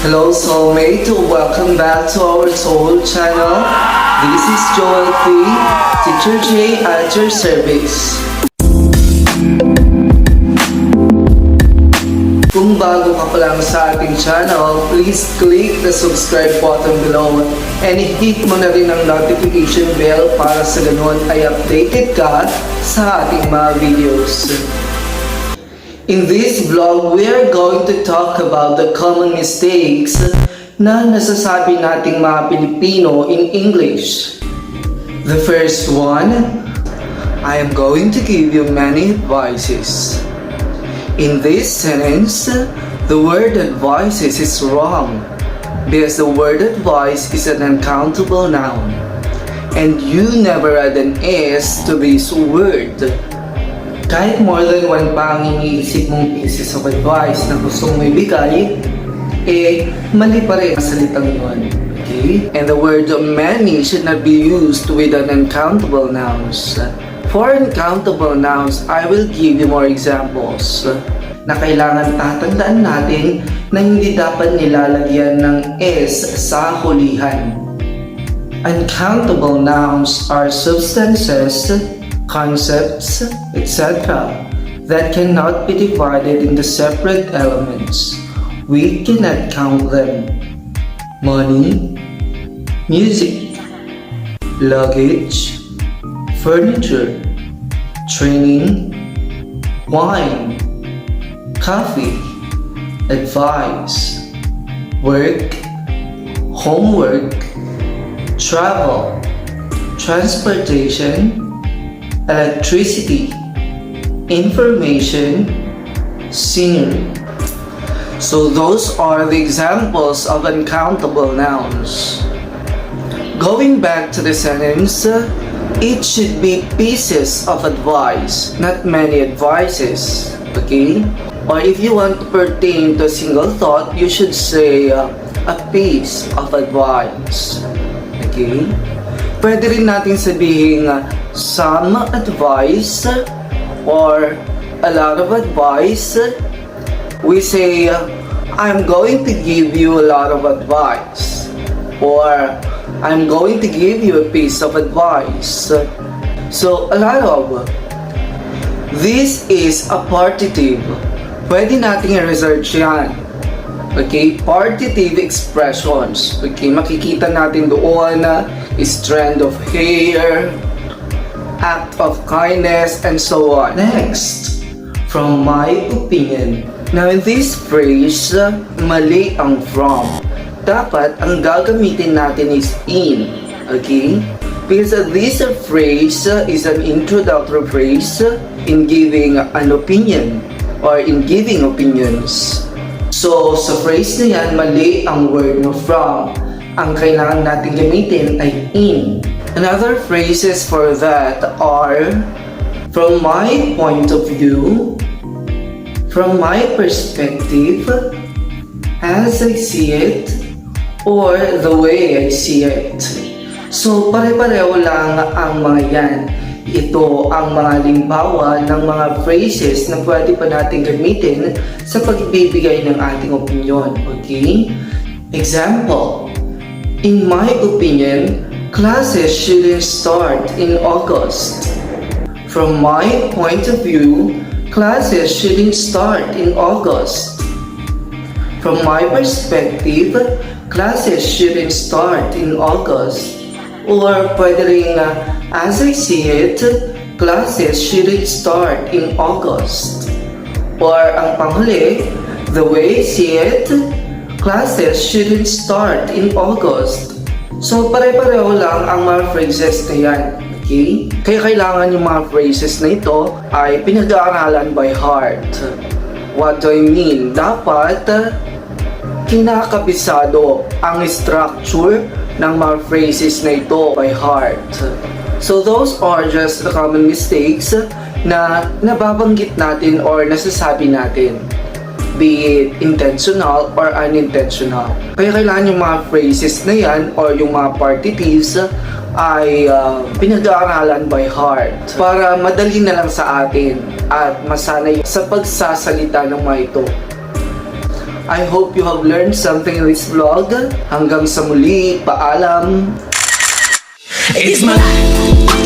Hello soulmate, welcome back to our soul channel. This is Joel P, Teacher J at your service. Kung bago ka pa lang sa ating channel, please click the subscribe button below and hit mo na rin ang notification bell para sa ganun ay updated ka sa ating mga videos. In this vlog, we are going to talk about the common mistakes na nasasabi nating mga Pilipino in English. The first one, I am going to give you many advices. In this sentence, the word advices is wrong because the word advice is an uncountable noun and you never add an S to this word. Kahit more than one pa ang iniisip mong pieces of advice na gustong may bigay, mali pa rin ang salitang yun. Okay? And the word many should not be used with an uncountable nouns. For uncountable nouns, I will give you more examples na kailangan tatandaan natin na hindi dapat nilalagyan ng S sa hulihan. Uncountable nouns are substances, concepts, etc. that cannot be divided into separate elements. We cannot count them. Money, music, luggage, furniture, training, wine, coffee, advice, work, homework, travel, transportation, electricity, information, scenery. So those are the examples of uncountable nouns. Going back to the sentence, it should be pieces of advice, not many advices. Okay? Or if you want to pertain to a single thought, you should say a piece of advice. Okay? Pwede rin natin sabihin some advice or a lot of advice. We say, I'm going to give you a lot of advice, or I'm going to give you a piece of advice. So, a lot of. This is a partitive. Pwede nating i-research yan. Okay, partitive expressions. Okay, makikita natin doon strand of hair, act of kindness, and so on. Next, from my opinion. Now in this phrase, mali ang from. Dapat ang gagamitin natin is in. Okay? Because this phrase is an introductory phrase in giving an opinion or in giving opinions. So, sa phrase na yan, mali ang word na from. Ang kailangan natin gamitin ay in. Another phrases for that are, from my point of view, from my perspective, as I see it, or the way I see it. So, pare-pareho lang ang mga yan. Ito ang mga limbawa ng mga phrases na pwede pa natin gamitin sa pagbibigay ng ating opinion. Okay? Example, in my opinion, classes shouldn't start in August. From my point of view, classes shouldn't start in August. From my perspective, classes shouldn't start in August. Or pwede rin as I see it, classes shouldn't start in August. Or ang panghuli, the way I see it, classes shouldn't start in August. So pare-pareho lang ang mga phrases na yan. Okay? Kaya kailangan yung mga phrases na ito ay pinag-aaralan by heart. What do I mean? Dapat kinakabisado ang structure ng mga phrases na ito by heart. So those are just the common mistakes na nababanggit natin or nasasabi natin, be it intentional or unintentional. Kaya kailangan yung mga phrases na yan or yung mga partitives ay pinag-aaralan by heart para madali na lang sa atin at masanay sa pagsasalita ng mga ito. I hope you have learned something in this vlog. Hanggang sa muli, paalam! It's my life.